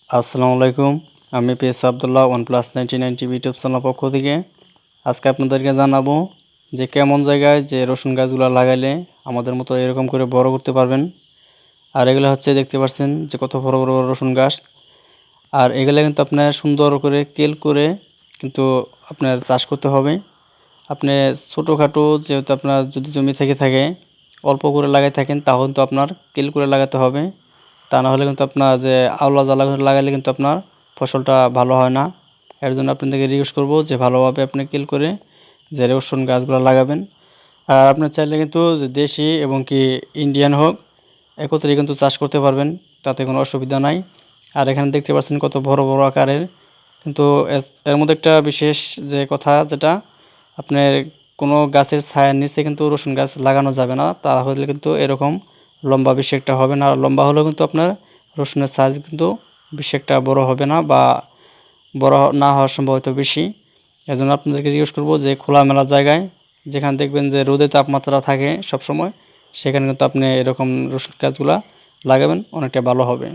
আসসালামু আলাইকুম। আমি pace Abdullah OnePlus 99 TV YouTube channel পক্ষ থেকে আজকে আপনাদেরকে জানাবো যে কেমন জায়গায় যে রসুন গাছগুলো লাগাইলে আমাদের মতো এরকম করে বড় করতে পারবেন। আর এগুলো হচ্ছে দেখতে পাচ্ছেন যে কত বড় বড় রসুন গাছ। আর এগুলো কিন্তু আপনার সুন্দর করে কেল করে কিন্তু আপনার চাষ করতে হবে। আপনি ছোটোখাটো যেহেতু আপনার যদি জমি থেকে থাকে অল্প করে লাগাই থাকেন তাহলে তো আপনার কেল করে লাগাতে হবে। তা না হলে কিন্তু আপনার যে আওলা জ্বালা করে লাগালে কিন্তু আপনার ফসলটা ভালো হয় না। এর জন্য আপনাদেরকে রিকোয়েস্ট করব যে ভালোভাবে আপনি কেল করে যে রসুন গাছগুলো লাগাবেন। আর আপনি চাইলে কিন্তু যে দেশি এবং কি ইন্ডিয়ান হোক একত্রে কিন্তু চাষ করতে পারবেন, তাতে কোনো অসুবিধা নাই। আর এখানে দেখতে পাচ্ছেন কত বড় বড় আকারের, কিন্তু এর মধ্যে একটা বিশেষ যে কথা যেটা আপনার কোনো গাছের ছায়ার নিচে কিন্তু রসুন গাছ লাগানো যাবে না, তাহলে কিন্তু এরকম লম্বা বেশি একটা হবে না। লম্বা হলেও কিন্তু আপনার রসুনের সাইজ কিন্তু বেশি একটা বড় হবে না বা বড় না হওয়ার সম্ভাবনা বেশি। এজন্য আপনাদেরকে রিকোয়েস্ট করব যে খোলামেলা জায়গায় যেখানে দেখবেন যে রোদের তাপমাত্রা থাকে সব সময়, সেখানে কিন্তু আপনি এরকম রসুন গাছগুলা লাগাবেন, অনেকটা ভালো হবে।